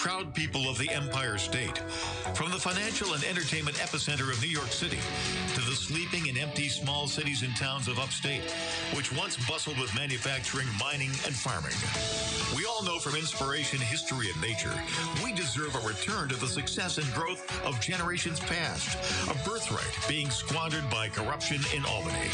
proud people of the Empire State. From the financial and entertainment epicenter of New York City to the sleeping and empty small cities and towns of upstate, which once bustled with manufacturing, mining, and farming. We all know from inspiration, history, and nature, we deserve a return to the success and growth of generations past, a birthright being squandered by corruption in Albany,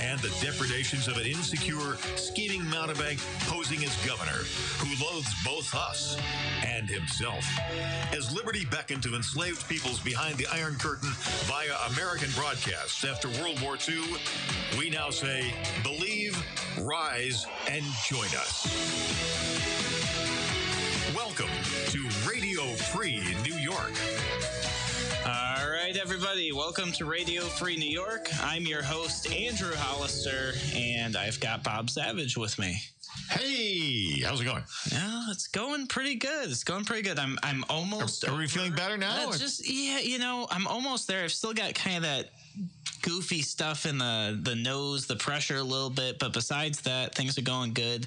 and the depredations of an insecure, scheming mountebank posing as governor, who loathes both us and himself. As liberty beckoned to enslaved peoples behind the Iron Curtain via American broadcasts after World War II, we now say, believe, rise, and join us. Welcome to Radio Free New York. All right, everybody. Welcome to Radio Free New York. I'm your host, Andrew Hollister, and I've got Bob Savage with me. Hey, how's it going? Yeah, it's going pretty good. I'm almost. Are we feeling better now? I'm almost there. I've still got kind of that goofy stuff in the nose, the pressure a little bit, but besides that, things are going good.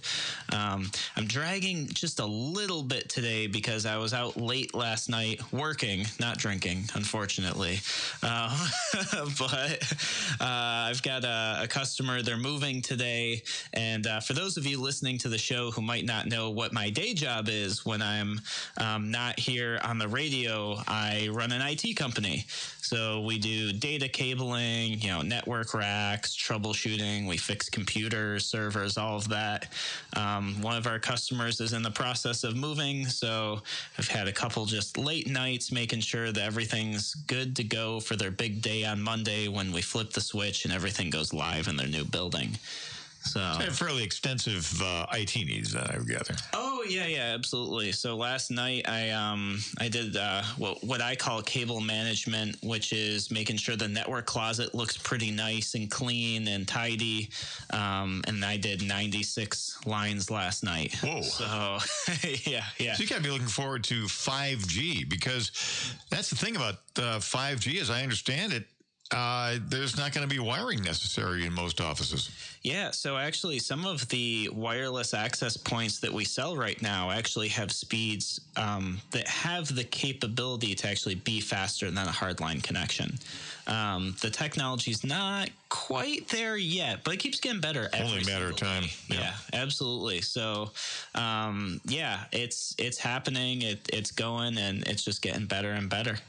I'm dragging just a little bit today because I was out late last night working, not drinking, unfortunately. But I've got a customer. They're moving today, and for those of you listening to the show who might not know what my day job is when I'm not here on the radio, I run an IT company. So we do data cabling, network racks, troubleshooting. We fix computers, servers, all of that. One of our customers is in the process of moving, so I've had a couple just late nights making sure that everything's good to go for their big day on Monday when we flip the switch and everything goes live in their new building. So fairly extensive IT needs, I gather. Oh yeah, absolutely. So last night I did what I call cable management, which is making sure the network closet looks pretty nice and clean and tidy. And I did 96 lines last night. Whoa! So yeah. So you got to be looking forward to 5G, because that's the thing about 5G, as I understand it. There's not going to be wiring necessary in most offices. Yeah, so actually some of the wireless access points that we sell right now actually have speeds that have the capability to actually be faster than a hardline connection. The technology's not quite there yet, but it keeps getting better. Only a matter of time. Yeah, absolutely. So, it's happening, it's going, and it's just getting better and better.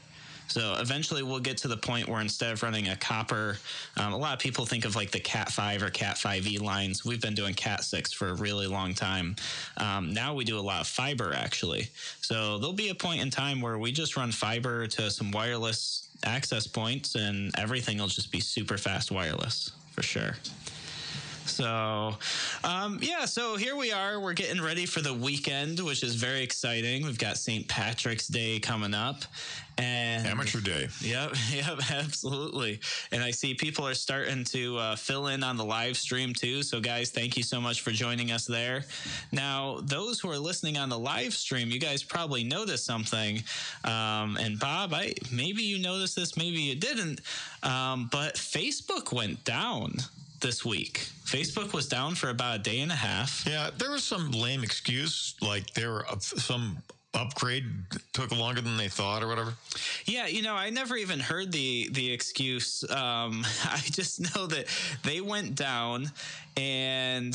So eventually we'll get to the point where instead of running a copper, a lot of people think of like the Cat 5 or Cat 5e lines. We've been doing Cat 6 for a really long time. Now we do a lot of fiber, actually. So there'll be a point in time where we just run fiber to some wireless access points and everything will just be super fast wireless for sure. So, so here we are. We're getting ready for the weekend, which is very exciting. We've got St. Patrick's Day coming up. And Amateur Day. Yep, absolutely. And I see people are starting to fill in on the live stream too. So guys, thank you so much for joining us there. Now, those who are listening on the live stream, you guys probably noticed something. And Bob, maybe you noticed this, maybe you didn't. But Facebook went down this week. Facebook was down for about a day and a half. Yeah, there was some lame excuse, like some upgrade took longer than they thought or whatever. Yeah, I never even heard the excuse. I just know that they went down, and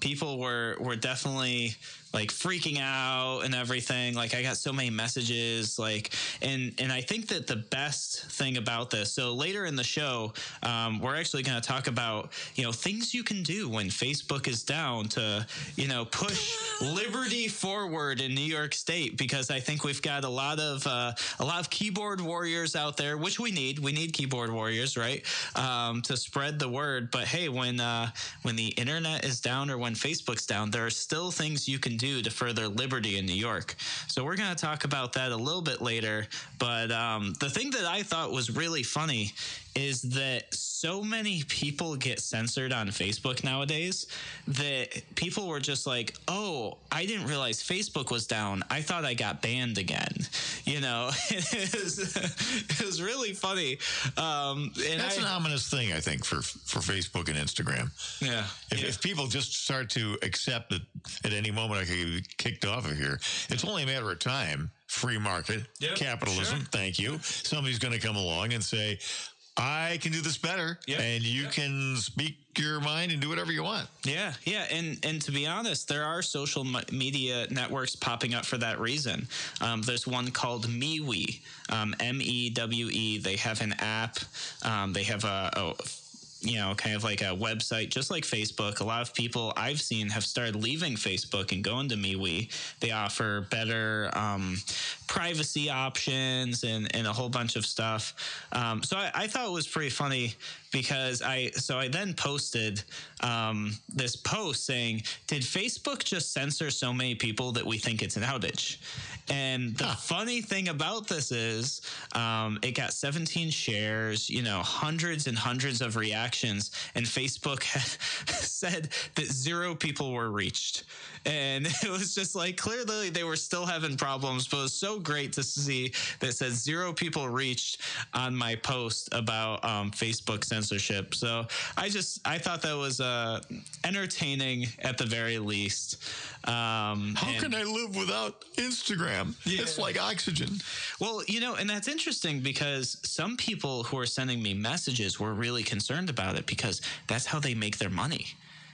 people were definitely like freaking out and everything. Like I got so many messages, and I think that the best thing about this, so later in the show, we're actually going to talk about, things you can do when Facebook is down to, push liberty forward in New York State, because I think we've got a lot of keyboard warriors out there, which we need keyboard warriors, right? To spread the word. But hey, when the internet is down or when Facebook's down, there are still things you can do to further liberty in New York. So we're going to talk about that a little bit later. But the thing that I thought was really funny is that so many people get censored on Facebook nowadays that people were just like, oh, I didn't realize Facebook was down. I thought I got banned again. You know, it was really funny. That's an ominous thing, I think, for Facebook and Instagram. Yeah. If people just start to accept that at any moment I could get kicked off of here, it's only a matter of time. Free market, capitalism, sure. Thank you. Somebody's going to come along and say, I can do this better, and you can speak your mind and do whatever you want. Yeah. And to be honest, there are social media networks popping up for that reason. There's one called MeWe, MEWE. They have an app. They have a kind of like a website, just like Facebook. A lot of people I've seen have started leaving Facebook and going to MeWe. They offer better privacy options and a whole bunch of stuff. So I thought it was pretty funny because I then posted this post saying, did Facebook just censor so many people that we think it's an outage? And the funny thing about this is it got 17 shares, hundreds and hundreds of reactions, and Facebook said that 0 people were reached. And it was just like, clearly they were still having problems, but it was so great to see that it says 0 people reached on my post about Facebook censorship. So I thought that was entertaining at the very least. How can I live without Instagram? Yeah. It's like oxygen. Well, and that's interesting because some people who are sending me messages were really concerned about it because that's how they make their money.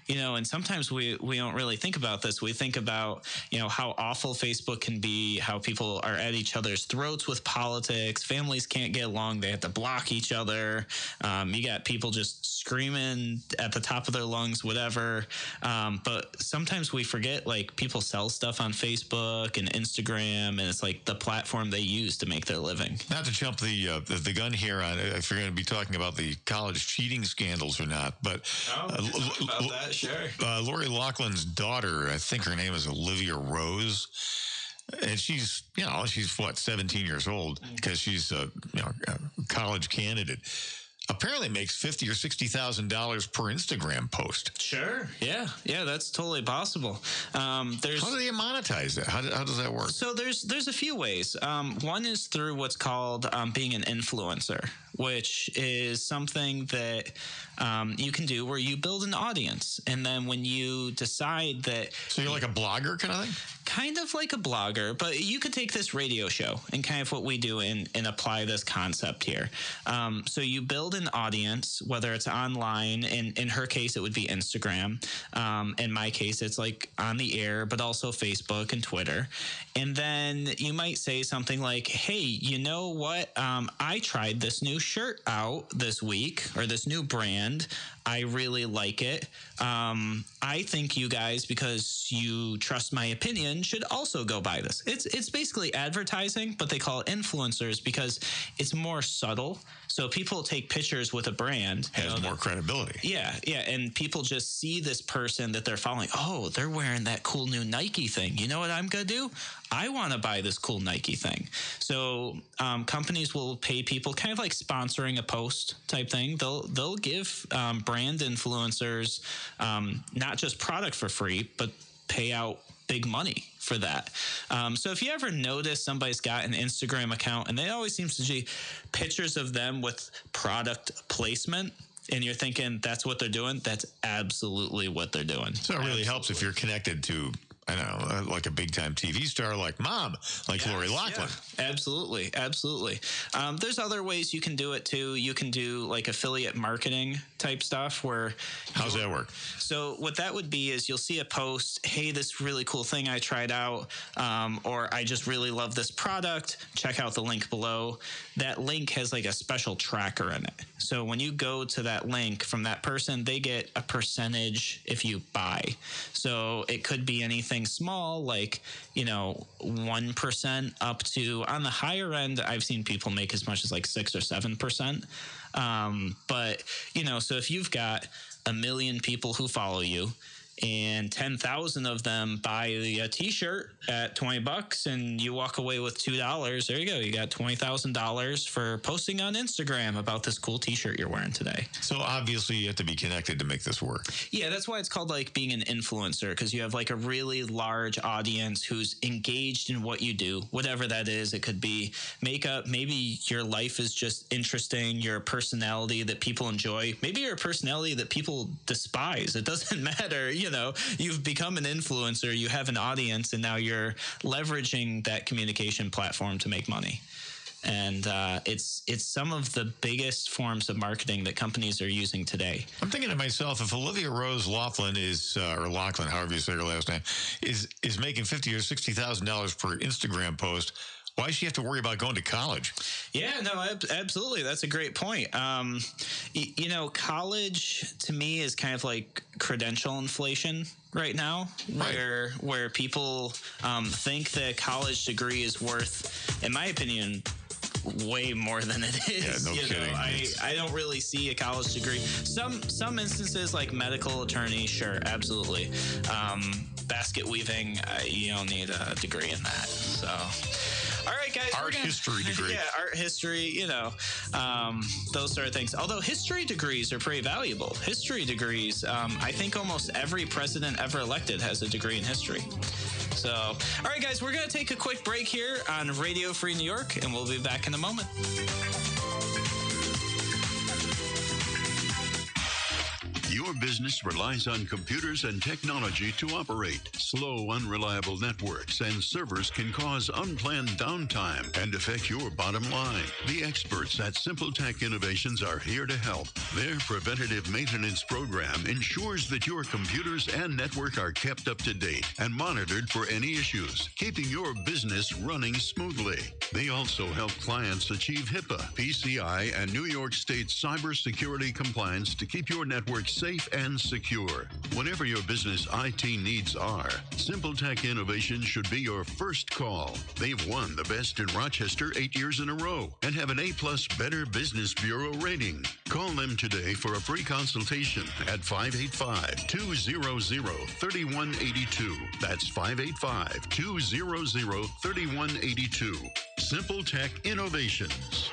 And sometimes we don't really think about this. We think about, how awful Facebook can be, how people are at each other's throats with politics. Families can't get along. They have to block each other. You got people just screaming at the top of their lungs, whatever. But sometimes we forget, like, people sell stuff on Facebook and Instagram, and it's like the platform they use to make their living. Not to jump the gun here on if you're going to be talking about the college cheating scandals or not, but about that. Sure. Lori Loughlin's daughter, I think her name is Olivia Rose, and she's what, 17 years old, because she's a college candidate. Apparently makes $50,000 or $60,000 per Instagram post. Sure. Yeah, that's totally possible. How do they monetize that? How does that work? So there's a few ways. One is through what's called being an influencer, which is something that you can do where you build an audience, and then when you decide that, so you're like a blogger kind of thing. Kind of like a blogger, but you could take this radio show and kind of what we do and apply this concept here. So you build an audience, whether it's online, in her case, it would be Instagram. In my case, it's like on the air, but also Facebook and Twitter. And then you might say something like, hey, you know what? I tried this new shirt out this week, or this new brand. I really like it. I think you guys, because you trust my opinion, should also go buy this. It's basically advertising, but they call it influencers because it's more subtle. So people take pictures with a brand. Has more credibility. Yeah. And people just see this person that they're following. Oh, they're wearing that cool new Nike thing. You know what I'm going to do? I want to buy this cool Nike thing. So companies will pay people, kind of like sponsoring a post type thing. They'll give brand influencers not just product for free, but pay out big money for that. So if you ever notice somebody's got an Instagram account and they always seem to see pictures of them with product placement, and you're thinking that's what they're doing, that's absolutely what they're doing. So it really helps if you're connected to, I don't know, like a big-time TV star like Mom, like Lori Loughlin. Yeah, absolutely. There's other ways you can do it, too. You can do, like, affiliate marketing type stuff where... How's that work? So what that would be is you'll see a post, hey, this really cool thing I tried out, or I just really love this product. Check out the link below. That link has, like, a special tracker in it. So when you go to that link from that person, they get a percentage if you buy. So it could be anything small, like 1% up to, on the higher end, I've seen people make as much as like 6 or 7%. But so if you've got 1 million people who follow you, and 10,000 of them buy a T-shirt at $20, and you walk away with $2. There you go. You got $20,000 for posting on Instagram about this cool T-shirt you're wearing today. So obviously you have to be connected to make this work. Yeah, that's why it's called like being an influencer, because you have like a really large audience who's engaged in what you do, whatever that is. It could be makeup. Maybe your life is just interesting. You're a personality that people enjoy. Maybe you're a personality that people despise. It doesn't matter. You know, you've become an influencer. You have an audience, and now you're leveraging that communication platform to make money. And it's some of the biggest forms of marketing that companies are using today. I'm thinking to myself, if Olivia Rose Laughlin is, or Laughlin, however you say her last name, is making $50,000 or $60,000 per Instagram post, why does she have to worry about going to college? Yeah, no, absolutely. That's a great point. You know, college to me is kind of like credential inflation right now, right. where people think the college degree is worth, in my opinion, way more than it is. Yeah, no kidding. I don't really see a college degree. Some instances like medical attorney, sure, absolutely. Basket weaving, you don't need a degree in that. So, all right, guys. Art history degree. Yeah, art history, you know, those sort of things. Although history degrees are pretty valuable. History degrees, I think almost every president ever elected has a degree in history. So, all right, guys, we're going to take a quick break here on Radio Free New York, and we'll be back in a moment. Your business relies on computers and technology to operate. Slow, unreliable networks and servers can cause unplanned downtime and affect your bottom line. The experts at Simple Tech Innovations are here to help. Their preventative maintenance program ensures that your computers and network are kept up to date and monitored for any issues, keeping your business running smoothly. They also help clients achieve HIPAA, PCI, and New York State cybersecurity compliance to keep your network safe and secure. Whatever your business IT needs are, Simple Tech Innovations should be your first call. They've won the Best in Rochester 8 years in a row and have an A+ Better Business Bureau rating. Call them today for a free consultation at 585-200-3182. That's 585-200-3182. Simple Tech Innovations.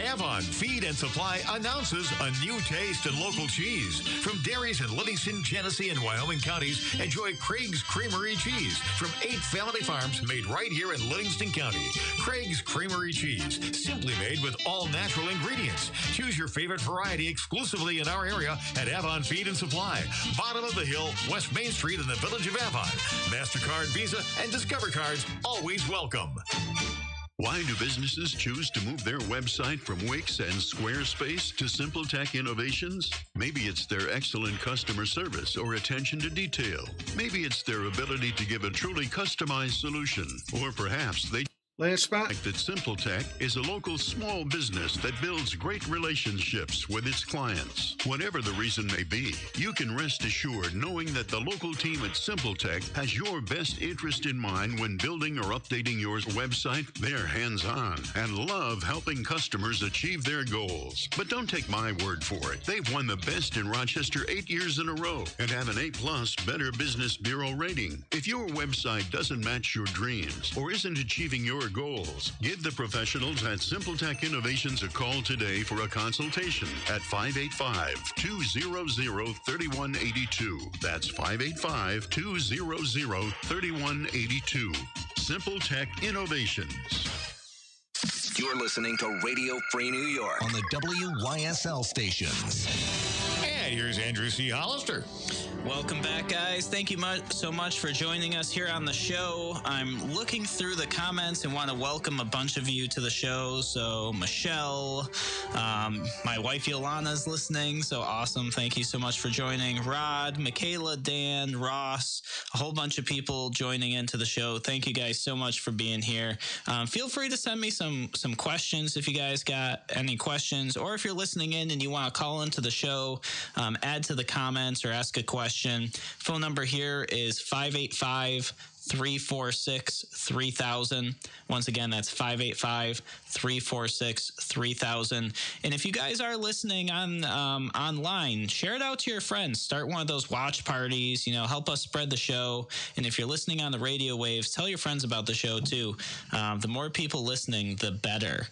Avon Feed and Supply announces a new taste in local cheese. From dairies in Livingston, Genesee, and Wyoming counties, enjoy Craig's Creamery Cheese from 8 family farms made right here in Livingston County. Craig's Creamery Cheese, simply made with all natural ingredients. Choose your favorite variety exclusively in our area at Avon Feed and Supply. Bottom of the hill, West Main Street in the village of Avon. MasterCard, Visa, and Discover cards always welcome. Why do businesses choose to move their website from Wix and Squarespace to Simple Tech Innovations? Maybe it's their excellent customer service or attention to detail. Maybe it's their ability to give a truly customized solution. Or perhaps they Lance Scott. That Simple Tech is a local small business that builds great relationships with its clients. Whatever the reason may be, you can rest assured knowing that the local team at Simple Tech has your best interest in mind when building or updating your website. They're hands-on and love helping customers achieve their goals. But don't take my word for it. They've won the Best in Rochester 8 years in a row and have an A+ Better Business Bureau rating. If your website doesn't match your dreams or isn't achieving your goals, give the professionals at Simple Tech Innovations a call today for a consultation at 585-200-3182. That's 585-200-3182. Simple Tech Innovations. You're listening to Radio Free New York on the WYSL stations. And here's Andrew C. Hollister. Welcome back, guys. Thank you so much for joining us here on the show. I'm looking through the comments and want to welcome a bunch of you to the show. So Michelle, my wife Yolana is listening. So awesome. Thank you so much for joining. Rod, Michaela, Dan, Ross, a whole bunch of people joining into the show. Thank you guys so much for being here. Feel free to send me some questions if you guys got any questions, or if you're listening in and you want to call into the show, add to the comments or ask a question. Phone number here is 585 585-346-3000. Once again, that's 585-346-3000. And if you guys are listening on online, share it out to your friends. Start one of those watch parties, help us spread the show. And if you're listening on the radio waves, tell your friends about the show too. The more people listening, the better.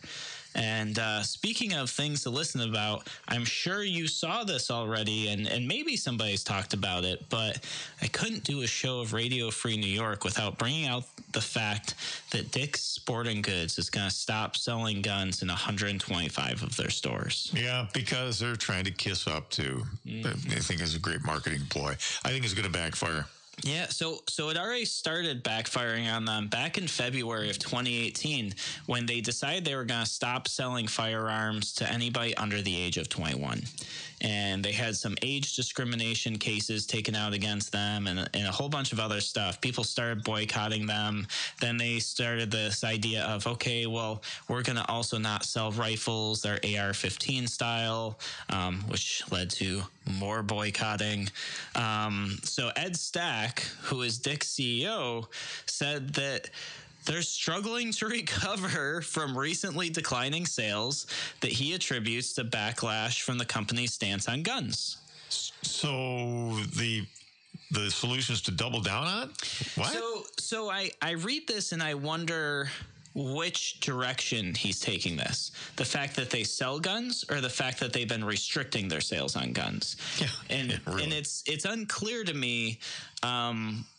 And speaking of things to listen about, I'm sure you saw this already, and maybe somebody's talked about it, but I couldn't do a show of Radio Free New York without bringing out the fact that Dick's Sporting Goods is going to stop selling guns in 125 of their stores. Yeah, because they're trying to kiss up to, they think it's a great marketing ploy. I think it's going to backfire. Yeah, so it already started backfiring on them back in February of 2018 when they decided they were going to stop selling firearms to anybody under the age of 21. And they had some age discrimination cases taken out against them and a whole bunch of other stuff. People started boycotting them. Then they started this idea of, okay, well, we're going to also not sell rifles, their AR-15 style, which led to more boycotting. So Ed Stack, who is Dick's CEO, said that they're struggling to recover from recently declining sales that he attributes to backlash from the company's stance on guns. So the solution is to double down on it? What? So I read this and I wonder which direction he's taking this. The fact that they sell guns or the fact that they've been restricting their sales on guns. Yeah, and really. And it's unclear to me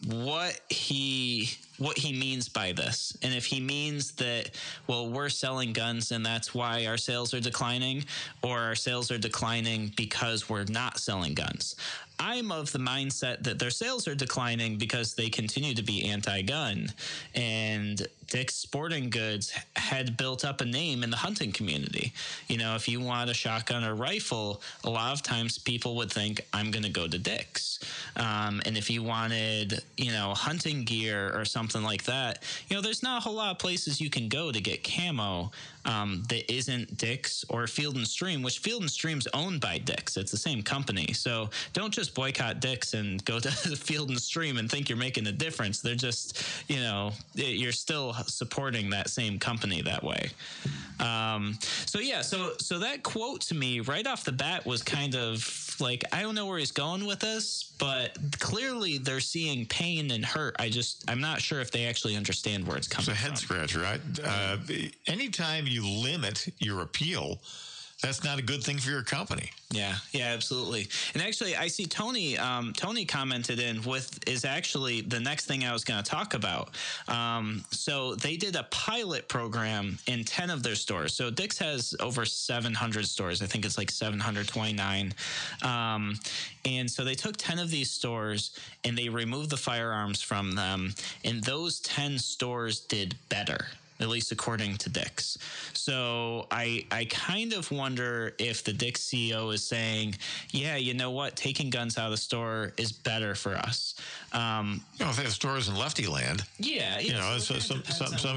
what he means by this. And if he means that, well, we're selling guns and that's why our sales are declining, or our sales are declining because we're not selling guns. I'm of the mindset that their sales are declining because they continue to be anti-gun, and Dick's Sporting Goods had built up a name in the hunting community. If you want a shotgun or rifle, a lot of times people would think, I'm going to go to Dick's. And if you wanted, hunting gear or something like that, there's not a whole lot of places you can go to get camo that isn't Dick's or Field & Stream, which Field & Stream's owned by Dick's. It's the same company. So don't just boycott Dick's and go to Field & Stream and think you're making a difference. They're just, you're still supporting that same company that way. So that quote to me right off the bat was kind of like, I don't know where he's going with this, but clearly they're seeing pain and hurt. I'm not sure if they actually understand where it's coming from. It's a head scratcher, right? Anytime you limit your appeal, that's not a good thing for your company. Yeah, absolutely. And actually, I see Tony commented is actually the next thing I was going to talk about. So they did a pilot program in 10 of their stores. So Dick's has over 700 stores. I think it's like 729. And so they took 10 of these stores and they removed the firearms from them. And those 10 stores did better, at least according to Dick's. So I kind of wonder if the Dick's CEO is saying, yeah, you know what, taking guns out of the store is better for us. If they have stores in lefty land. Yeah. Some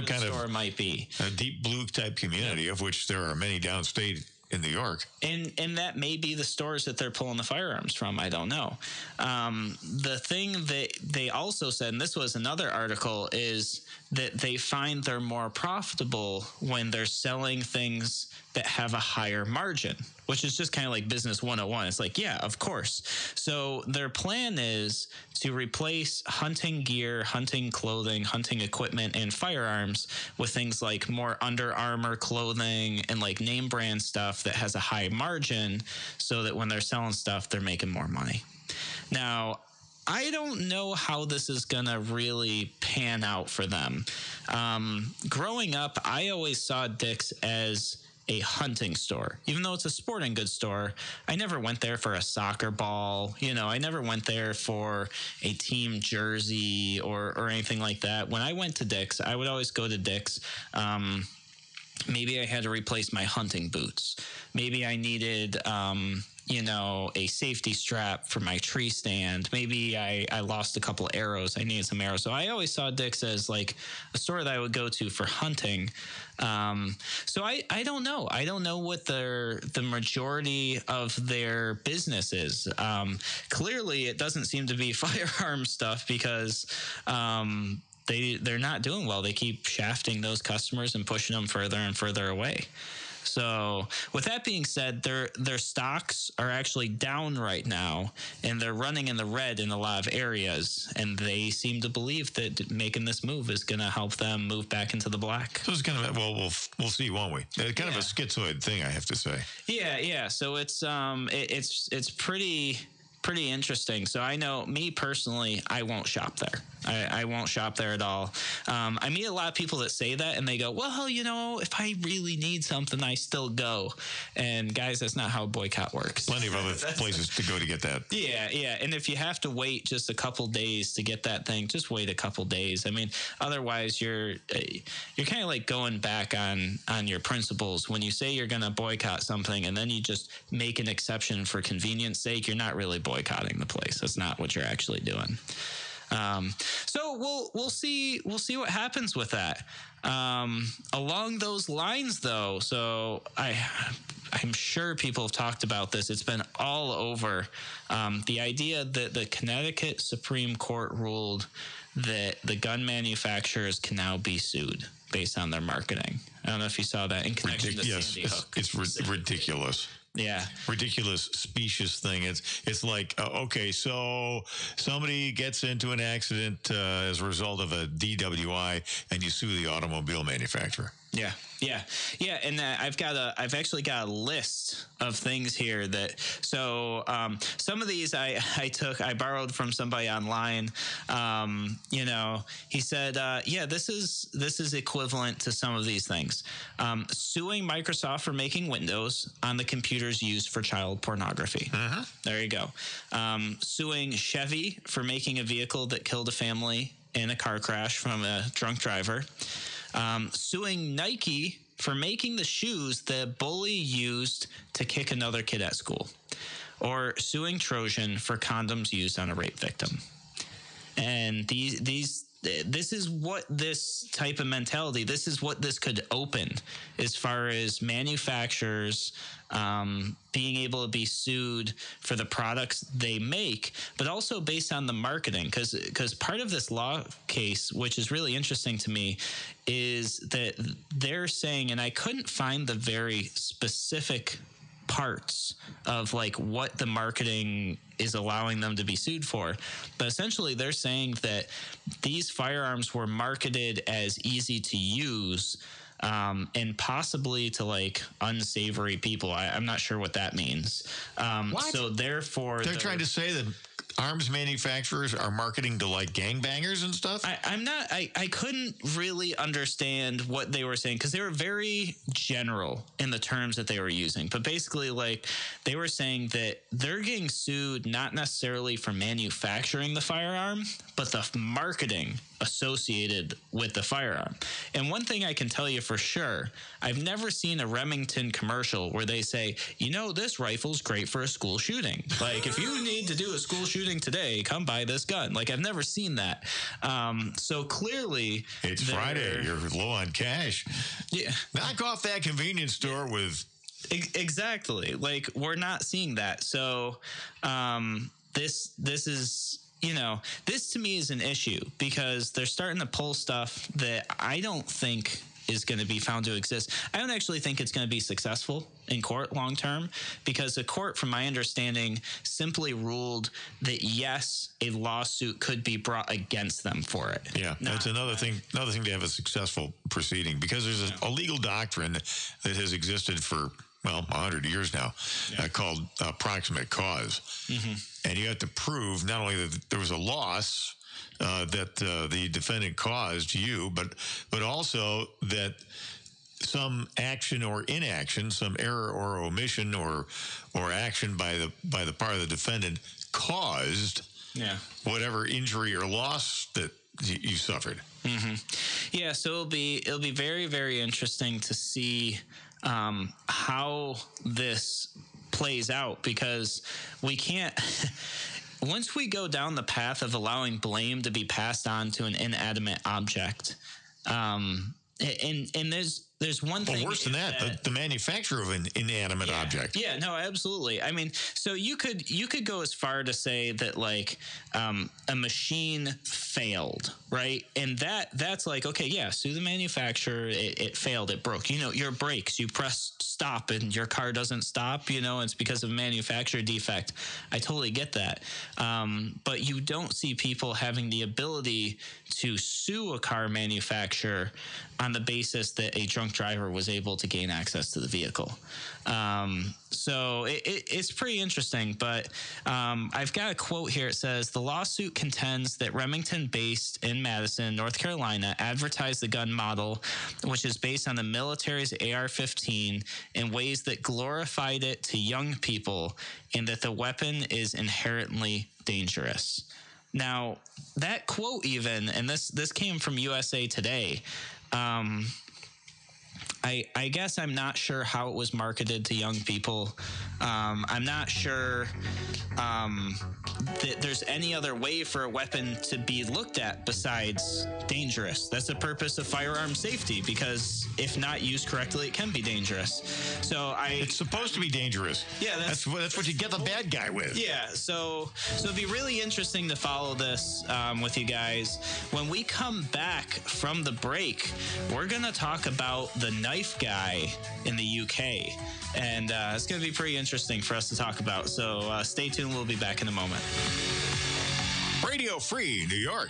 kind of store might be a deep blue type community, of which there are many downstate in New York. And that may be the stores that they're pulling the firearms from. I don't know. The thing that they also said, and this was another article, is that they find they're more profitable when they're selling things that have a higher margin, which is just kind of like business 101. It's like, yeah, of course. So their plan is to replace hunting gear, hunting clothing, hunting equipment, and firearms with things like more Under Armour clothing and like name brand stuff that has a high margin, so that when they're selling stuff, they're making more money. Now, I don't know how this is going to really pan out for them. Growing up, I always saw Dick's as a hunting store. Even though it's a sporting goods store, I never went there for a soccer ball. I never went there for a team jersey or anything like that. When I went to Dick's, I would always go to Dick's. Maybe I had to replace my hunting boots. Maybe I needed a safety strap for my tree stand. Maybe I lost a couple arrows. I needed some arrows. So I always saw Dick's as like a store that I would go to for hunting. So I don't know. I don't know what the majority of their business is. Clearly, it doesn't seem to be firearm stuff because, they're not doing well. They keep shafting those customers and pushing them further and further away. So with that being said, their stocks are actually down right now, and they're running in the red in a lot of areas. And they seem to believe that making this move is going to help them move back into the black. So it's kind of we'll see, won't we? It's kind of a schizoid thing, I have to say. Yeah. So it's pretty interesting. So I know, me personally, I won't shop there. I won't shop there at all. I meet a lot of people that say that, and they go, well, if I really need something, I still go. And guys, that's not how a boycott works. Plenty of other places to go to get that. Yeah. And if you have to wait just a couple days to get that thing, just wait a couple days. I mean, otherwise you're kind of like going back on your principles. When you say you're going to boycott something and then you just make an exception for convenience sake, you're not really boycotting the place. That's not what you're actually doing. So we'll see what happens with that. Along those lines, though, so I'm sure people have talked about this. It's been all over. The idea that the Connecticut Supreme Court ruled that the gun manufacturers can now be sued based on their marketing. I don't know if you saw that in connection to Sandy Hook. It's ridiculous. Yeah. Ridiculous, specious thing. It's like, okay, so somebody gets into an accident as a result of a DWI, and you sue the automobile manufacturer. Yeah. And I've actually got a list of things here that, so some of these I borrowed from somebody online. He said, this is equivalent to some of these things. Suing Microsoft for making Windows on the computers used for child pornography. Uh-huh. There you go. Suing Chevy for making a vehicle that killed a family in a car crash from a drunk driver. Suing Nike for making the shoes the bully used to kick another kid at school, or suing Trojan for condoms used on a rape victim. And this is what this type of mentality, this is what this could open as far as manufacturers being able to be sued for the products they make, but also based on the marketing. Because part of this law case, which is really interesting to me, is that they're saying, and I couldn't find the very specific parts of like what the marketing is allowing them to be sued for, but essentially they're saying that these firearms were marketed as easy to use, and possibly to like unsavory people. I'm not sure what that means. So therefore they're trying to say that arms manufacturers are marketing to like gangbangers and stuff? I couldn't really understand what they were saying, because they were very general in the terms that they were using. But basically, like, they were saying that they're getting sued not necessarily for manufacturing the firearm, but the marketing associated with the firearm. And one thing I can tell you for sure, I've never seen a Remington commercial where they say, this rifle's great for a school shooting. Like, if you need to do a school shooting today, come buy this gun. Like, I've never seen that. So clearly it's Friday, you're low on cash. Yeah. Knock off that convenience store with... Exactly. Like, we're not seeing that. So this is... this to me is an issue, because they're starting to pull stuff that I don't think is going to be found to exist. I don't actually think it's going to be successful in court long term, because the court, from my understanding, simply ruled that yes, a lawsuit could be brought against them for it. Yeah, that's another thing to have a successful proceeding, because there's a legal doctrine that has existed for 100 years now, called proximate cause. Mm-hmm. And you have to prove not only that there was a loss that the defendant caused you, but also that some action or inaction, some error or omission or action by the part of the defendant caused whatever injury or loss that you suffered. Mm-hmm. Yeah, so it'll be very, very interesting to see how this plays out, because we can't once we go down the path of allowing blame to be passed on to an inanimate object, and there's there's one thing. Well, worse than that, the manufacture of an inanimate object. Yeah, no, absolutely. I mean, so you could go as far to say that like a machine failed, right? And that's like, okay, yeah, sue the manufacturer. It failed. It broke. You know, your brakes. You press stop and your car doesn't stop. You know, it's because of a manufacturer defect. I totally get that. But you don't see people having the ability to sue a car manufacturer on the basis that a drunk driver was able to gain access to the vehicle. So it's pretty interesting, but I've got a quote here. It says, the lawsuit contends that Remington, based in Madison, North Carolina, advertised the gun model, which is based on the military's AR-15, in ways that glorified it to young people, and that the weapon is inherently dangerous. Now, that quote even, and this came from USA Today, I guess I'm not sure how it was marketed to young people. I'm not sure that there's any other way for a weapon to be looked at besides dangerous. That's the purpose of firearm safety, because if not used correctly, it can be dangerous. So it's supposed to be dangerous. Yeah, that's what you get the bad guy with. Yeah, so it'd be really interesting to follow this with you guys. When we come back from the break, we're gonna talk about the knife guy in the UK, and it's gonna be pretty interesting for us to talk about. So stay tuned. We'll be back in a moment. Radio Free New York.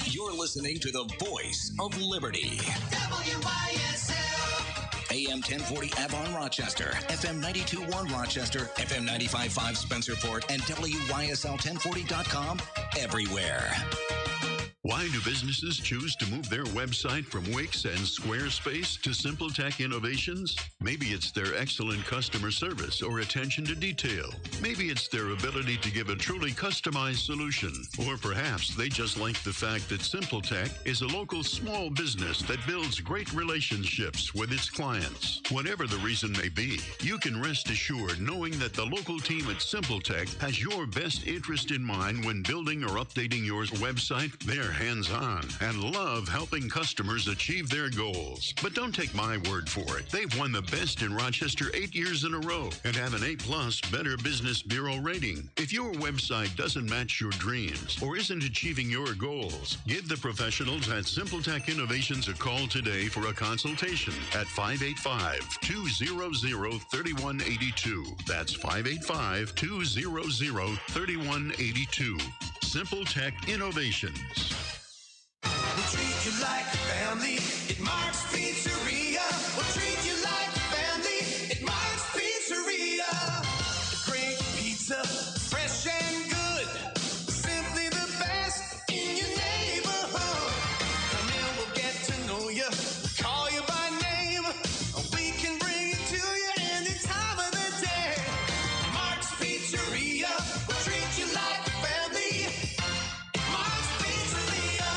You're listening to the voice of liberty. WYSL. AM 1040 Avon, Rochester, FM 92.1 Rochester, FM 95.5 Spencerport, and WYSL1040.com everywhere. Why do businesses choose to move their website from Wix and Squarespace to Simple Tech Innovations? Maybe it's their excellent customer service or attention to detail. Maybe it's their ability to give a truly customized solution. Or perhaps they just like the fact that Simple Tech is a local small business that builds great relationships with its clients. Whatever the reason may be, you can rest assured knowing that the local team at Simple Tech has your best interest in mind when building or updating your website. They're hands-on and love helping customers achieve their goals. But don't take my word for it. They've won the best in Rochester 8 years in a row and have an A+ Better Business Bureau rating. If your website doesn't match your dreams or isn't achieving your goals, give the professionals at Simple Tech Innovations a call today for a consultation at 585-200-3182. That's 585-200-3182. Simple Tech Innovations. We'll treat you like family at Mark's Pizzeria. We'll treat you like family at Mark's Pizzeria. Great pizza, fresh and good. Simply the best in your neighborhood. Come in, we'll get to know you. We'll call you by name. We can bring it to you any time of the day. Mark's Pizzeria. We'll treat you like family. Mark's Pizzeria.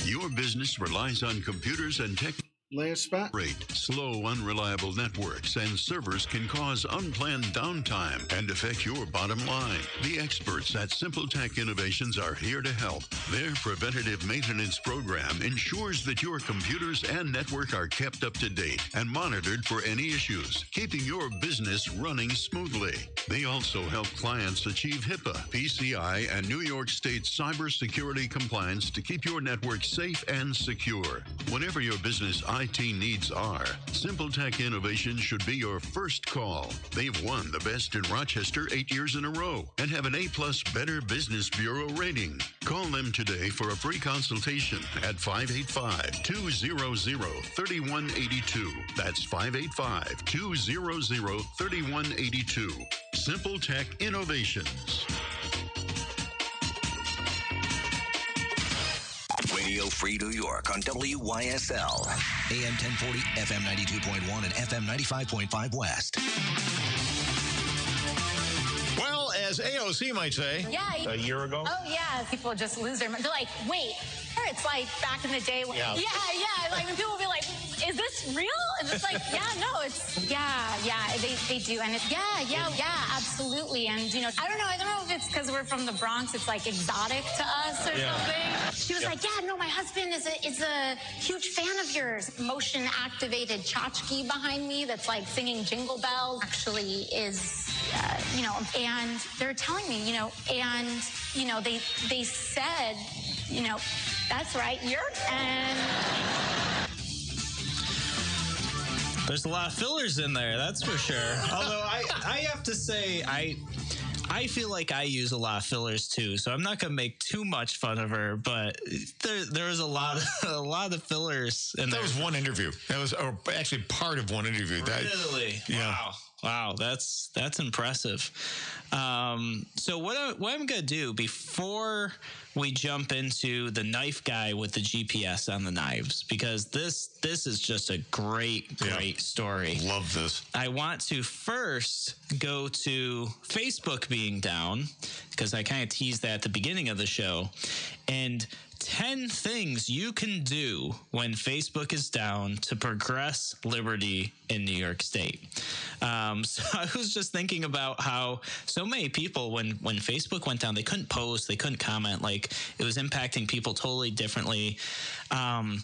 Your business relies on computers and tech. Layer spot. Slow, unreliable networks and servers can cause unplanned downtime and affect your bottom line. The experts at Simple Tech Innovations are here to help. Their preventative maintenance program ensures that your computers and network are kept up to date and monitored for any issues, keeping your business running smoothly. They also help clients achieve HIPAA, PCI, and New York State cybersecurity compliance to keep your network safe and secure. Whatever your business IT needs are, Simple Tech Innovations should be your first call. They've won the best in Rochester 8 years in a row and have an A+ Better Business Bureau rating. Call them today for a free consultation at 585-200-3182. That's 585-200-3182. Simple Tech Innovations. Radio Free New York on WYSL. AM 1040, FM 92.1, and FM 95.5 West. Well, as AOC might say, Yeah. a year ago. Oh, yeah. People just lose their mind. They're like, wait, it's like back in the day. When, yeah. Like when people will be like, is is this real? And it's like, yeah, no, it's, they do. And it's, absolutely. And, you know, I don't know if it's because we're from the Bronx, it's like exotic to us or something. She was like, yeah, no, my husband is a huge fan of yours. Motion activated tchotchke behind me that's like singing Jingle Bells actually is, and they're telling me, they said, that's right, and there's a lot of fillers in there, that's for sure. Although I have to say, I feel like I use a lot of fillers too, so I'm not gonna make too much fun of her. But there was a lot of fillers in there. That was one interview. That was actually part of one interview. Really? Yeah. Wow, that's impressive. So what I'm gonna do before we jump into the knife guy with the GPS on the knives, because this is just a great story. Love this. I want to first go to Facebook being down, because I kind of teased that at the beginning of the show, and 10 things you can do when Facebook is down to progress liberty in New York State. So I was just thinking about how so many people, when Facebook went down, they couldn't post, they couldn't comment, like it was impacting people totally differently. And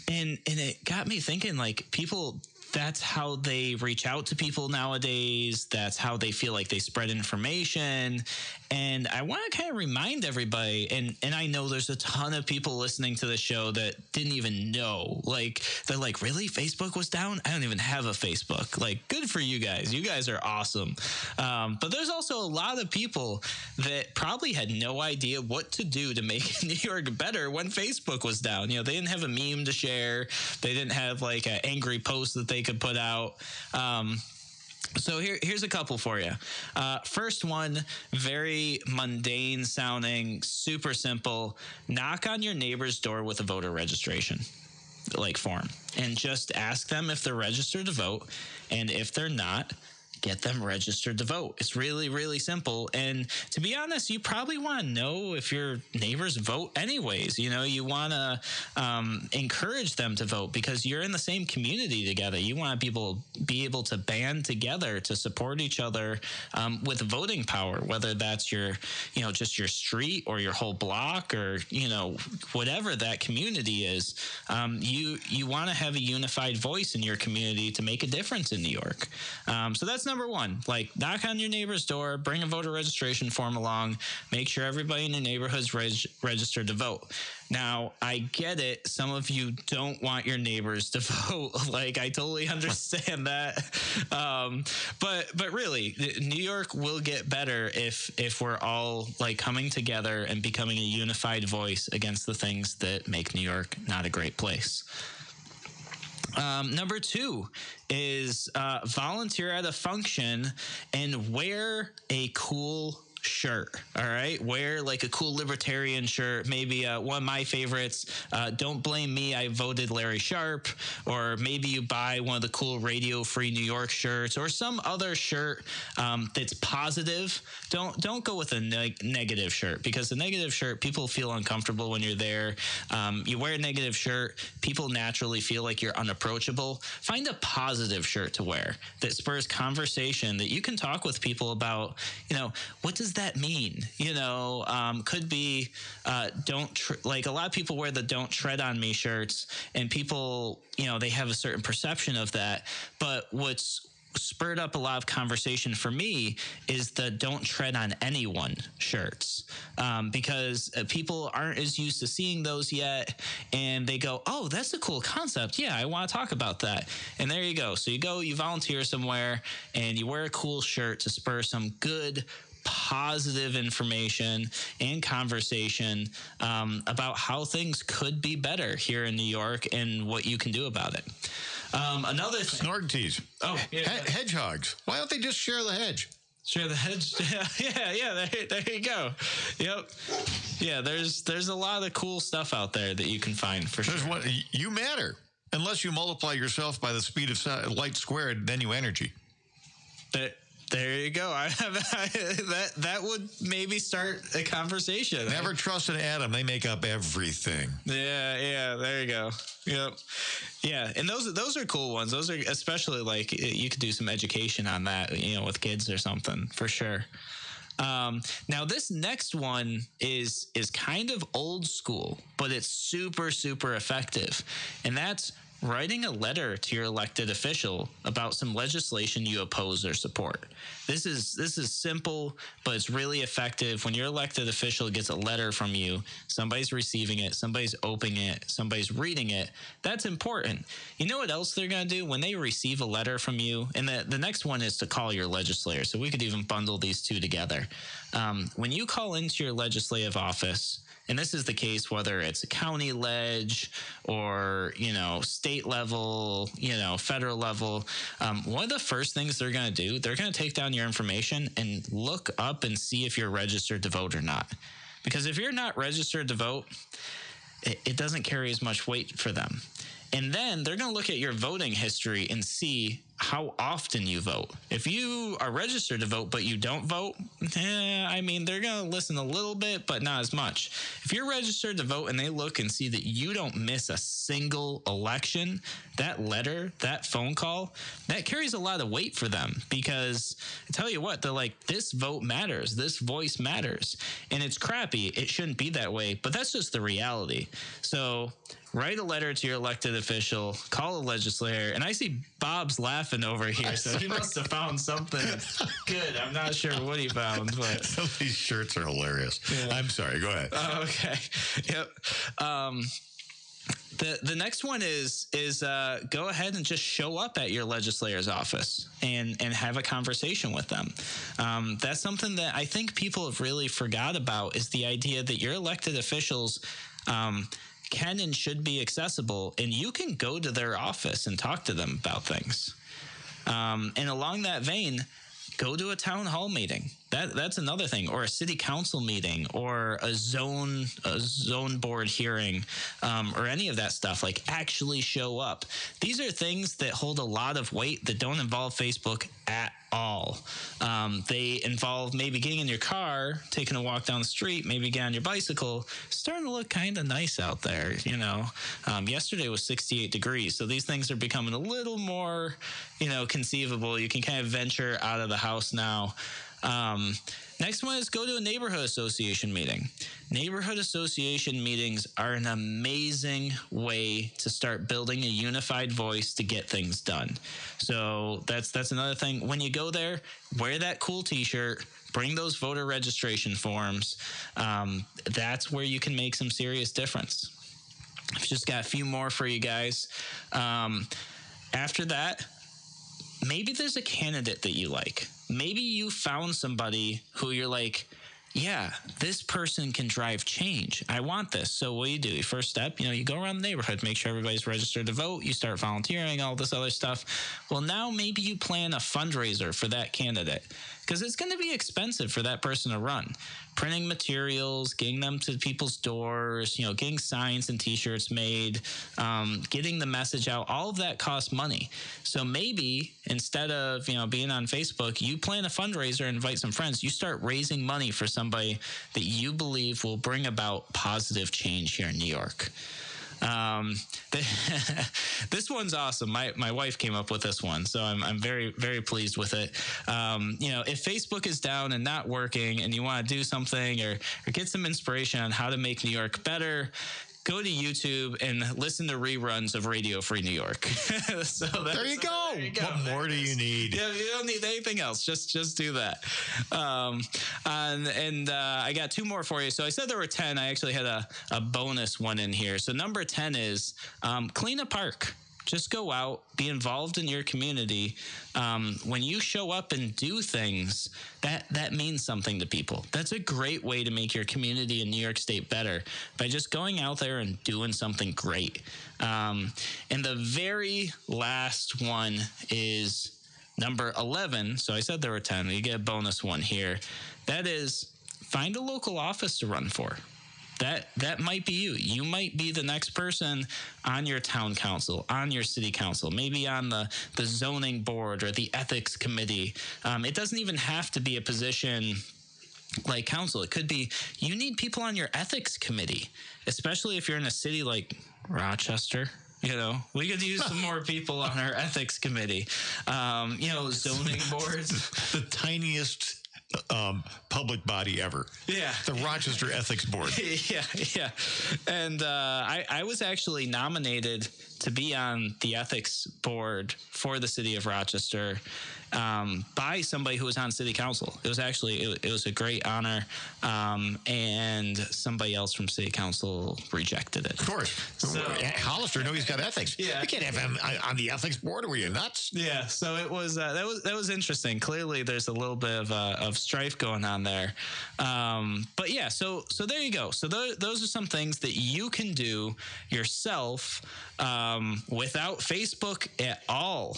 it got me thinking, like, people, that's how they reach out to people nowadays. That's how they feel like they spread information. And I want to kind of remind everybody, and I know there's a ton of people listening to the show that didn't even know. Like, they're like, really? Facebook was down? I don't even have a Facebook. Like, good for you guys. You guys are awesome. But there's also a lot of people that probably had no idea what to do to make New York better when Facebook was down. You know, they didn't have a meme to share. They didn't have like an angry post that they could put out. So here's a couple for you. First one, very mundane sounding, super simple. Knock on your neighbor's door with a voter registration form, and just ask them if they're registered to vote. And if they're not, get them registered to vote. It's really, really simple. And to be honest, you probably want to know if your neighbors vote anyways. You know, you want to encourage them to vote because you're in the same community together. You want people be able to band together to support each other with voting power, whether that's your, just your street or your whole block or, whatever that community is. You want to have a unified voice in your community to make a difference in New York. So that's number one. Like, knock on your neighbor's door, bring a voter registration form along, make sure everybody in your neighborhood's registered to vote. Now, I get it. Some of you don't want your neighbors to vote. Like, I totally understand that. But really, New York will get better if we're all coming together and becoming a unified voice against the things that make New York not a great place. Number two is volunteer at a function and wear a cool shirt. All right. Wear a cool libertarian shirt. Maybe one of my favorites, Don't Blame Me, I Voted Larry Sharp. Or maybe you buy one of the cool Radio Free New York shirts or some other shirt that's positive. Don't go with a negative shirt, because the negative shirt, people feel uncomfortable when you're there. You wear a negative shirt, people naturally feel like you're unapproachable. Find a positive shirt to wear that spurs conversation, that you can talk with people about, what does that mean? Could be a lot of people wear the Don't Tread on Me shirts, and people, they have a certain perception of that. But what's spurred up a lot of conversation for me is the Don't Tread on Anyone shirts, because people aren't as used to seeing those yet, and they go, oh, that's a cool concept. Yeah, I want to talk about that. And there you go. So you volunteer somewhere and you wear a cool shirt to spur some good, positive information and conversation about how things could be better here in New York and what you can do about it. Another thing. Snorg teas. Oh, yeah. Hedgehogs. Why don't they just share the hedge? Share the hedge. Yeah. There you go. Yep. Yeah. There's a lot of cool stuff out there that you can find for sure. You matter. Unless you multiply yourself by the speed of light squared, then you energy. There you go. That would maybe start a conversation. Never trust an atom. They make up everything. Yeah. There you go. Yep. Yeah, and those are cool ones. Those are especially like you could do some education on that, with kids or something for sure. Now this next one is kind of old school, but it's super, super effective, and that's writing a letter to your elected official about some legislation you oppose or support. This is simple, but it's really effective. When your elected official gets a letter from you, somebody's receiving it, somebody's opening it, somebody's reading it. That's important. You know what else they're going to do when they receive a letter from you? And the next one is to call your legislator. So we could even bundle these two together. When you call into your legislative office, and this is the case whether it's a county ledge or, state level, federal level. One of the first things they're going to do, they're going to take down your information and look up and see if you're registered to vote or not. Because if you're not registered to vote, it doesn't carry as much weight for them. And then they're going to look at your voting history and see how often you vote. If you are registered to vote, but you don't vote, they're going to listen a little bit, but not as much. If you're registered to vote and they look and see that you don't miss a single election, that letter, that phone call, that carries a lot of weight for them, because I tell you what, they're like, this vote matters. This voice matters. And it's crappy. It shouldn't be that way, but that's just the reality. So write a letter to your elected official, call a legislator, and I see Bob's laughing over here, so he must have found something good. I'm not sure what he found, but some of these shirts are hilarious. Yeah. I'm sorry. Go ahead. Okay. Yep. The next one is go ahead and just show up at your legislator's office and have a conversation with them. That's something that I think people have really forgot about, is the idea that your elected officials can and should be accessible, and you can go to their office and talk to them about things. And along that vein, go to a town hall meeting. That's another thing, or a city council meeting, or a zone board hearing, or any of that stuff. Like, actually show up. These are things that hold a lot of weight that don't involve Facebook at all. They involve maybe getting in your car, taking a walk down the street, maybe get on your bicycle. Starting to look kind of nice out there, Yesterday was 68 degrees, so these things are becoming a little more, conceivable. You can kind of venture out of the house now. Next one is go to a neighborhood association meeting. Neighborhood association meetings are an amazing way to start building a unified voice to get things done. So that's another thing. When you go there, wear that cool t-shirt, bring those voter registration forms. That's where you can make some serious difference. I've just got a few more for you guys. After that, maybe there's a candidate that you like. Maybe you found somebody who you're like, yeah, this person can drive change. I want this. So what do? Your first step, you go around the neighborhood, make sure everybody's registered to vote. You start volunteering, all this other stuff. Well, now maybe you plan a fundraiser for that candidate, because it's going to be expensive for that person to run. Printing materials, getting them to people's doors, getting signs and t-shirts made, getting the message out, all of that costs money. So maybe instead of, being on Facebook, you plan a fundraiser and invite some friends. You start raising money for somebody that you believe will bring about positive change here in New York. This one's awesome. My wife came up with this one, so I'm very, very pleased with it. If Facebook is down and not working and you want to do something or get some inspiration on how to make New York better, go to YouTube and listen to reruns of Radio Free New York. So there you go. What more do you need? Yeah, you don't need anything else. Just do that. I got two more for you. So I said there were 10. I actually had a bonus one in here. So number 10 is clean a park. Just go out, be involved in your community. When you show up and do things, that means something to people. That's a great way to make your community in New York State better, by just going out there and doing something great. And the very last one is number 11. So I said there were 10. You get a bonus one here. That is, find a local office to run for. that might be you. You might be the next person on your town council, on your city council, maybe on the zoning board or the ethics committee. It doesn't even have to be a position like council. It could be you need people on your ethics committee, especially if you're in a city like Rochester. We could use some more people on our ethics committee. Zoning boards. The tiniest public body ever. Yeah. The Rochester Ethics Board. Yeah. And I was actually nominated to be on the ethics board for the city of Rochester by somebody who was on city council. It was actually, it was a great honor, and somebody else from city council rejected it. Of course. So, Hollister, no, he's got ethics. Yeah. You can't have him on the ethics board. Were you nuts? Yeah. So it was, that was interesting. Clearly there's a little bit of strife going on there. But yeah, so there you go. So those are some things that you can do yourself, without Facebook at all,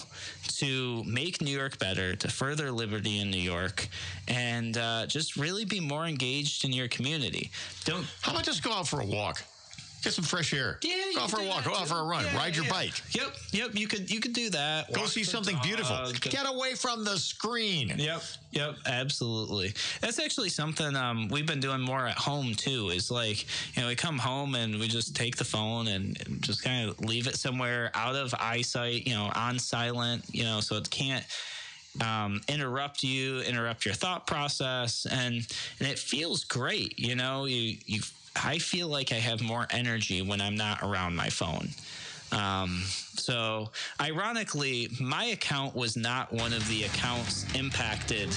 to make New York better, to further liberty in New York, and just really be more engaged in your community. How about just go out for a walk? Get some fresh air. Yeah, go out for a walk. Go out for a run. Ride your bike. Yep. You could do that. Go see something beautiful. Get away from the screen. Yep. Absolutely. That's actually something we've been doing more at home too. Is like, we come home and we just take the phone and just kind of leave it somewhere out of eyesight. On silent. So it can't interrupt your thought process, and it feels great. I feel like I have more energy when I'm not around my phone. So ironically, my account was not one of the accounts impacted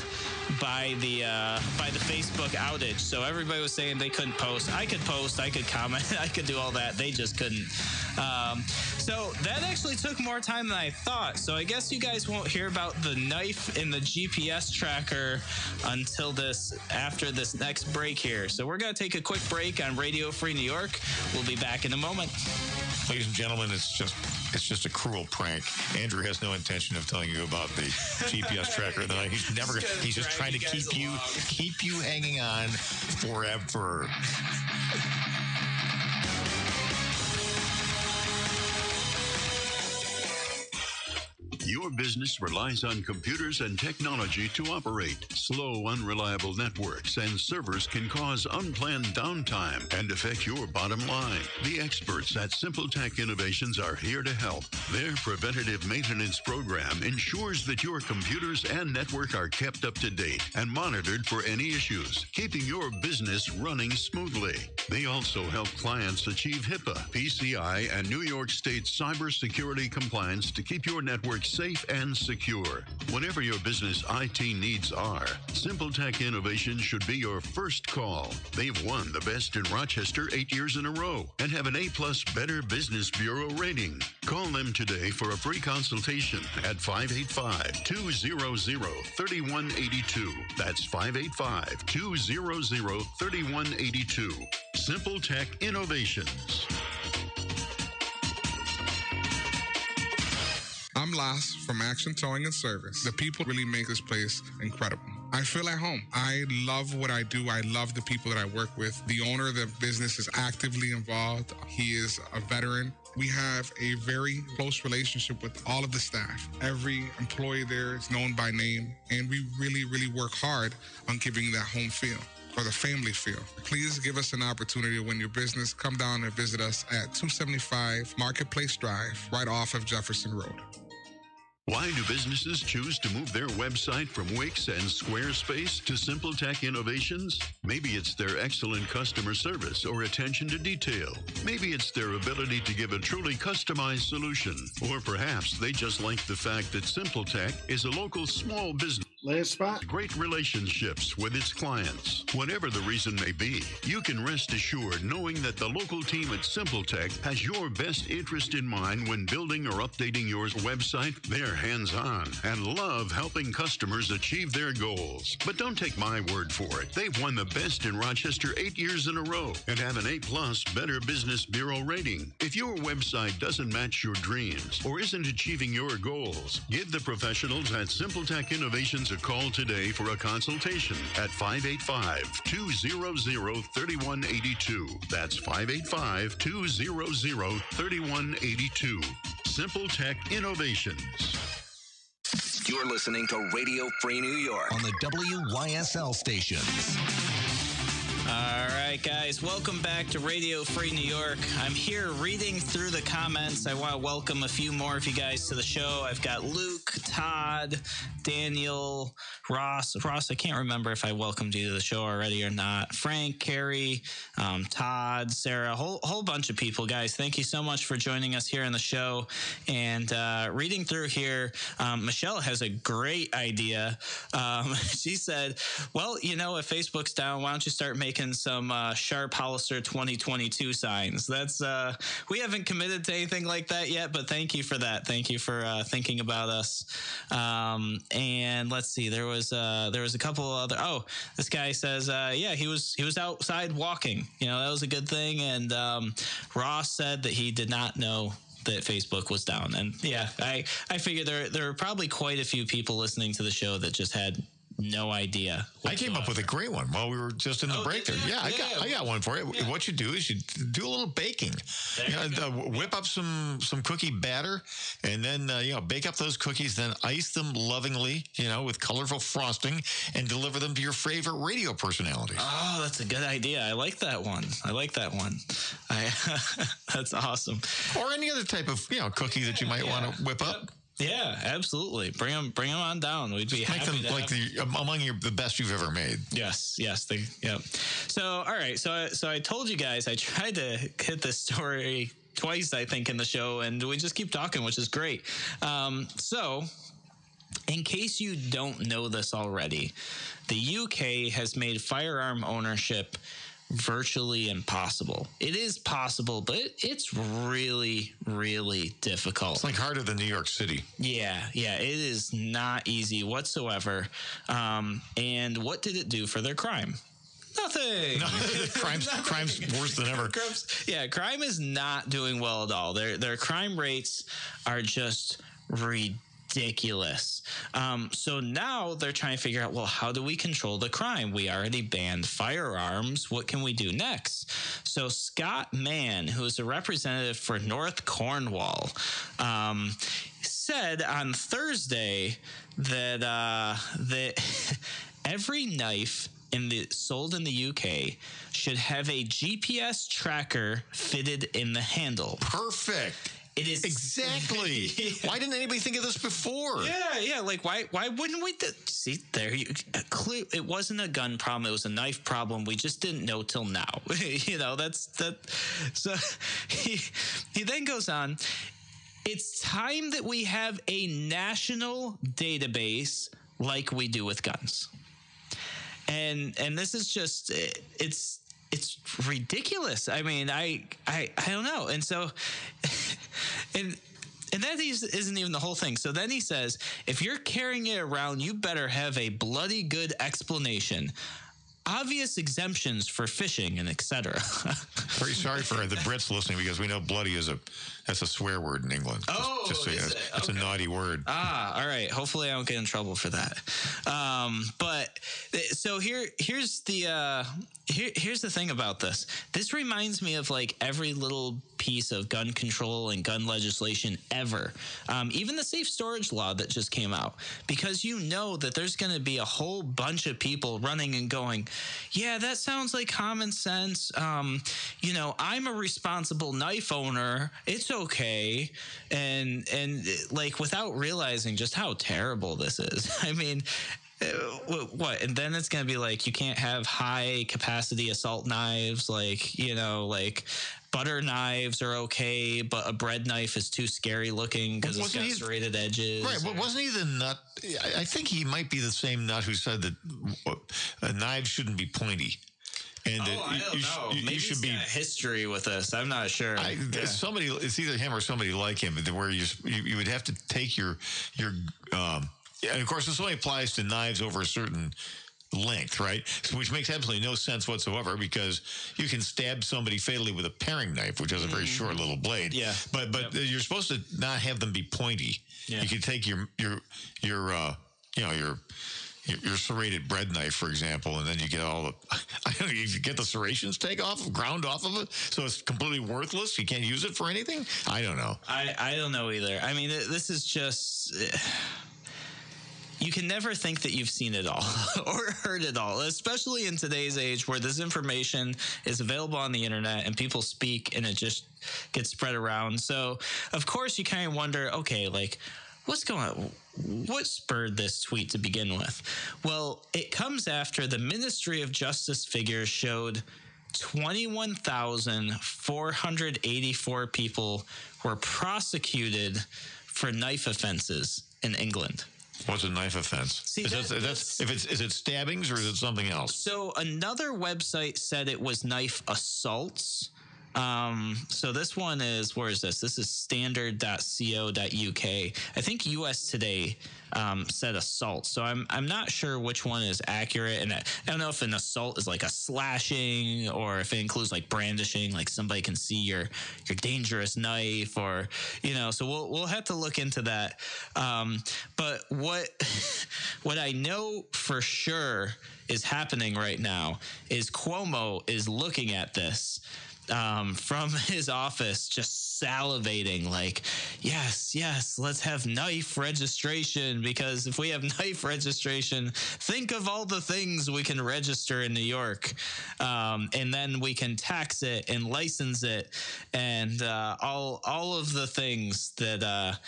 by the Facebook outage. So everybody was saying they couldn't post. I could post, I could comment, I could do all that. They just couldn't. So that actually took more time than I thought. So I guess you guys won't hear about the knife in the GPS tracker until after this next break here. So we're going to take a quick break on Radio Free New York. We'll be back in a moment. Ladies and gentlemen, it's just a cruel prank. Andrew has no intention of telling you about the GPS tracker. He's just trying to keep you hanging on forever. Your business relies on computers and technology to operate. Slow, unreliable networks and servers can cause unplanned downtime and affect your bottom line. The experts at Simple Tech Innovations are here to help. Their preventative maintenance program ensures that your computers and network are kept up to date and monitored for any issues, keeping your business running smoothly. They also help clients achieve HIPAA, PCI, and New York State cybersecurity compliance to keep your network safe and secure. Whatever your business IT needs are, Simple Tech Innovations should be your first call. They've won the Best in Rochester 8 years in a row and have an A+ Better Business Bureau rating. Call them today for a free consultation at 585-200-3182. That's 585-200-3182. Simple Tech Innovations. I'm Las from Action Towing and Service. The people really make this place incredible. I feel at home. I love what I do. I love the people that I work with. The owner of the business is actively involved. He is a veteran. We have a very close relationship with all of the staff. Every employee there is known by name, and we really, really work hard on giving that home feel, or the family feel. Please give us an opportunity to win your business. Come down and visit us at 275 Marketplace Drive, right off of Jefferson Road. Why do businesses choose to move their website from Wix and Squarespace to Simple Tech Innovations? Maybe it's their excellent customer service or attention to detail. Maybe it's their ability to give a truly customized solution. Or perhaps they just like the fact that Simple Tech is a local small business. Last spot. Great relationships with its clients. Whatever the reason may be, you can rest assured knowing that the local team at Simple Tech has your best interest in mind when building or updating your website. They're hands-on and love helping customers achieve their goals. But don't take my word for it. They've won the Best in Rochester 8 years in a row and have an A+ Better Business Bureau rating. If your website doesn't match your dreams or isn't achieving your goals, give the professionals at Simple Tech Innovations a call today for a consultation at 585-200-3182. That's 585-200-3182. Simple Tech Innovations. You're listening to Radio Free New York on the WYSL stations. All right, guys, welcome back to Radio Free New York. I'm here reading through the comments. I want to welcome a few more of you guys to the show. I've got Luke, Todd, Daniel, Ross, I can't remember if I welcomed you to the show already or not. Frank, Carrie, Todd, Sarah, a whole bunch of people, guys. Thank you so much for joining us here on the show. And reading through here, Michelle has a great idea. She said, well, you know, if Facebook's down, why don't you start making some Sharp Hollister 2022 signs? That's we haven't committed to anything like that yet, but thank you for that. Thank you for thinking about us. And let's see, there was a couple other. Oh, this guy says, yeah, he was outside walking. You know, that was a good thing. And Ross said that he did not know that Facebook was down. And yeah, I figured there are probably quite a few people listening to the show that just had no idea. I came up with a great one while we were just in the break there. Yeah, I got one for you. Yeah. What you do is you do a little baking. Whip up some cookie batter, and then bake up those cookies. Then ice them lovingly, with colorful frosting, and deliver them to your favorite radio personality. Oh, that's a good idea. I like that one. That's awesome. Or any other type of cookie that you might want to whip up. Yeah, absolutely. Bring them on down. We'd be happy make them like among the best you've ever made. Yes. So, all right. So I told you guys I tried to hit this story twice, I think, in the show, and we just keep talking, which is great. So, in case you don't know this already, the UK has made firearm ownership virtually impossible. It is possible, but it's really, really difficult. It's like harder than New York City. Yeah. It is not easy whatsoever. And what did it do for their crime? Nothing. No, crime's worse than ever. Crime is not doing well at all. Their crime rates are just ridiculous. So now they're trying to figure out, well, how do we control the crime? We already banned firearms. What can we do next? So Scott Mann, who is a representative for North Cornwall, said on Thursday that every knife sold in the UK should have a GPS tracker fitted in the handle. Perfect. It is exactly. Yeah. Why didn't anybody think of this before? Yeah. Like why wouldn't we? See there, it wasn't a gun problem. It was a knife problem. We just didn't know till now. That's that. So he then goes on. It's time that we have a national database like we do with guns. And this is just it's ridiculous. I mean, I don't know. And so, and that isn't even the whole thing. So then he says, if you're carrying it around, you better have a bloody good explanation. Obvious exemptions for fishing and etc. Very sorry for the Brits listening, because we know bloody that's a swear word in England. It's a naughty word. All right. Hopefully I don't get in trouble for that. But so here's the thing about this. This reminds me of like every little piece of gun control and gun legislation ever. Even the safe storage law that just came out, because that there's going to be a whole bunch of people running and going, yeah, that sounds like common sense. I'm a responsible knife owner. It's okay. And like without realizing just how terrible this is. I mean, what? And then it's going to be like, you can't have high capacity assault knives, like butter knives are okay, but a bread knife is too scary looking because it's got serrated edges. Right. But wasn't he the nut? I think he might be the same nut who said that knives shouldn't be pointy. And I don't know. Maybe you should he's be got history with this. I'm not sure. Somebody, it's either him or somebody like him, where you would have to take your and of course this only applies to knives over a certain length, right? Which makes absolutely no sense whatsoever, because you can stab somebody fatally with a paring knife, which has a very short little blade. Yeah. But you're supposed to not have them be pointy. Yeah. You can take your your serrated bread knife, for example, and then you get all the, I don't know, you get the serrations ground off of it, so it's completely worthless. You can't use it for anything. I don't know. I don't know either. I mean, this is just, you can never think that you've seen it all or heard it all, especially in today's age where this information is available on the internet and people speak and it just gets spread around. So, of course, you kind of wonder, okay, like, what's going on? What spurred this tweet to begin with? Well, it comes after the Ministry of Justice figures showed 21,484 people were prosecuted for knife offenses in England. What's a knife offense? See, is it stabbings or is it something else? So another website said it was knife assaults. So this one is, where is this? This is standard.co.uk. I think US Today said assault. So I'm not sure which one is accurate. And I don't know if an assault is like a slashing or if it includes like brandishing, like somebody can see your dangerous knife or, so we'll have to look into that. But what I know for sure is happening right now is Cuomo is looking at this from his office, just salivating like, yes, let's have knife registration, because if we have knife registration, think of all the things we can register in New York, and then we can tax it and license it and all of the things that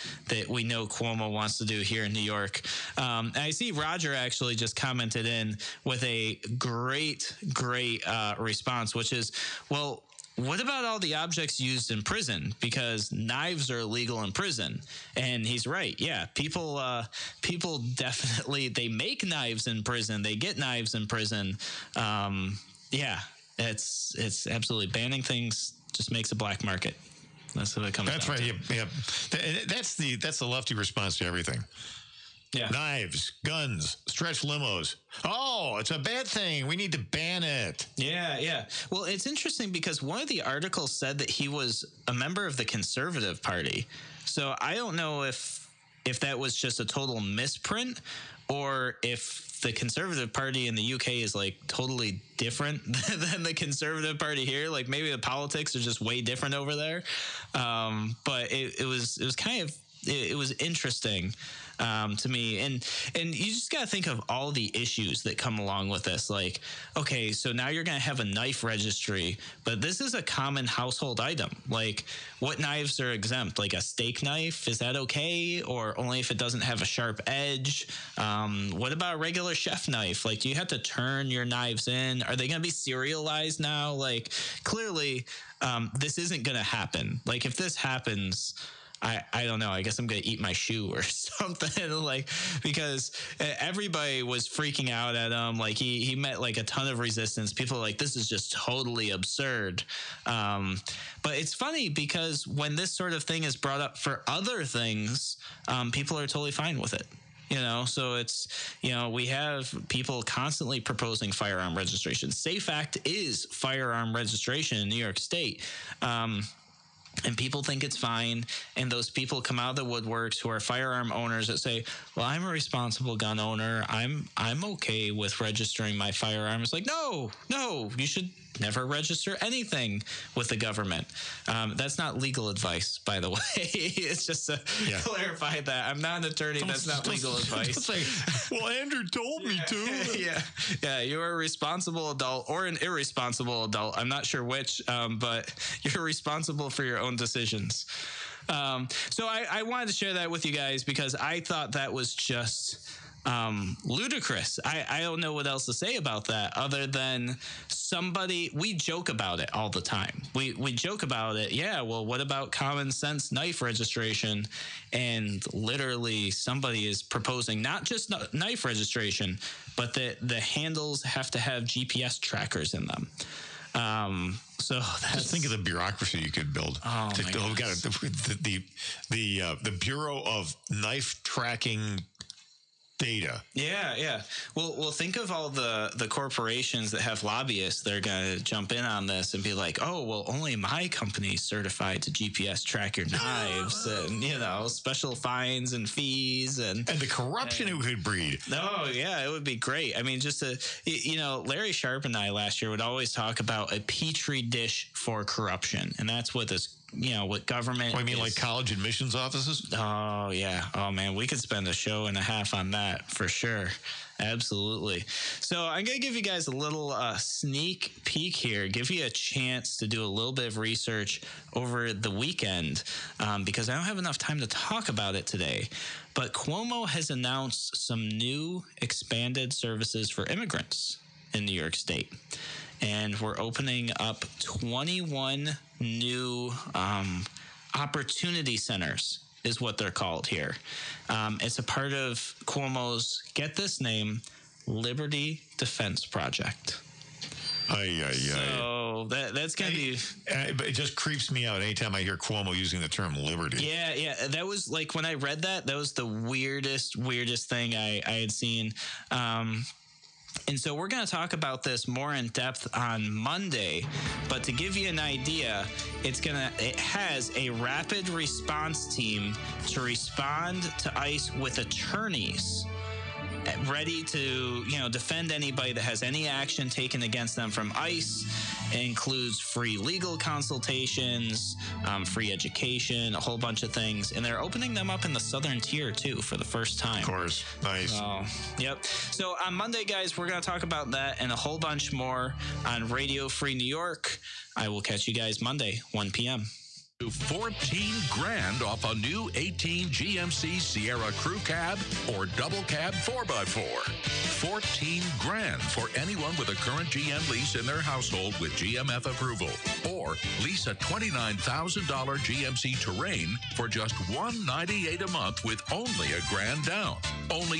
we know Cuomo wants to do here in New York. And I see Roger actually just commented in with a great response, which is, well, what about all the objects used in prison? Because knives are illegal in prison. And he's right. Yeah, people definitely, they make knives in prison. They get knives in prison. Yeah, it's absolutely, banning things just makes a black market. That's what it comes down to. That's right. Yeah. That's the lefty response to everything. Yeah. Knives, guns, stretch limos. Oh, it's a bad thing. We need to ban it. Yeah. Well, it's interesting because one of the articles said that he was a member of the Conservative Party. So I don't know if that was just a total misprint or if the Conservative Party in the UK is like totally different than the Conservative Party here. Like maybe the politics are just way different over there. But it was kind of, it was interesting to me, and you just got to think of all the issues that come along with this. Like, okay, so now you're going to have a knife registry, but this is a common household item. Like, what knives are exempt? Like a steak knife, is that okay, or only if it doesn't have a sharp edge? What about a regular chef knife? Like, do you have to turn your knives in? Are they going to be serialized now? Like, clearly, this isn't going to happen. Like, if this happens, I don't know. I guess I'm going to eat my shoe or something, like, because everybody was freaking out at him. Like he met like a ton of resistance. People are like, this is just totally absurd. But it's funny because when this sort of thing is brought up for other things, people are totally fine with it. So it's, we have people constantly proposing firearm registration. Safe Act is firearm registration in New York State. And people think it's fine. And those people come out of the woodworks who are firearm owners that say, well, I'm a responsible gun owner. I'm okay with registering my firearm. It's like, no, you should never register anything with the government. That's not legal advice, by the way. It's just to clarify that. I'm not an attorney. That's not legal advice. Well, Andrew told me to. Yeah, you're a responsible adult or an irresponsible adult. I'm not sure which, but you're responsible for your own decisions. So I wanted to share that with you guys because I thought that was just ludicrous. I don't know what else to say about that other than we joke about it all the time. We joke about it. Yeah, well, what about common sense knife registration? And literally somebody is proposing not just knife registration, but the handles have to have GPS trackers in them. So just think of the bureaucracy you could build. Oh, my goodness. The Bureau of Knife Tracking data. Yeah. Well, think of all the corporations that have lobbyists that are going to jump in on this and be like, oh, well, only my company's certified to GPS track your knives and, special fines and fees. And the corruption it could breed. Oh, yeah, it would be great. I mean, Larry Sharp and I last year would always talk about a petri dish for corruption. And that's what this what government. Oh, you mean like college admissions offices? Oh, yeah. Oh, man, we could spend a show and a half on that for sure. Absolutely. So I'm going to give you guys a little sneak peek here, give you a chance to do a little bit of research over the weekend because I don't have enough time to talk about it today. But Cuomo has announced some new expanded services for immigrants in New York State. And we're opening up 21 new opportunity centers is what they're called here. It's a part of Cuomo's, get this name, Liberty Defense Project. So that's going to be... It just creeps me out anytime I hear Cuomo using the term liberty. Yeah. That was like when I read that was the weirdest thing I had seen. And so we're going to talk about this more in depth on Monday. But to give you an idea, it has a rapid response team to respond to ICE with attorneys ready to, defend anybody that has any action taken against them from ICE. It includes free legal consultations, free education, a whole bunch of things. And they're opening them up in the Southern Tier, too, for the first time. Of course. Nice. Yep. So on Monday, guys, we're going to talk about that and a whole bunch more on Radio Free New York. I will catch you guys Monday, 1 p.m. $14,000 off a new 18 GMC Sierra Crew Cab or Double Cab 4x4. $14,000 for anyone with a current GM lease in their household with GMF approval. Or lease a $29,000 GMC Terrain for just $198 a month with only $1,000 down. Only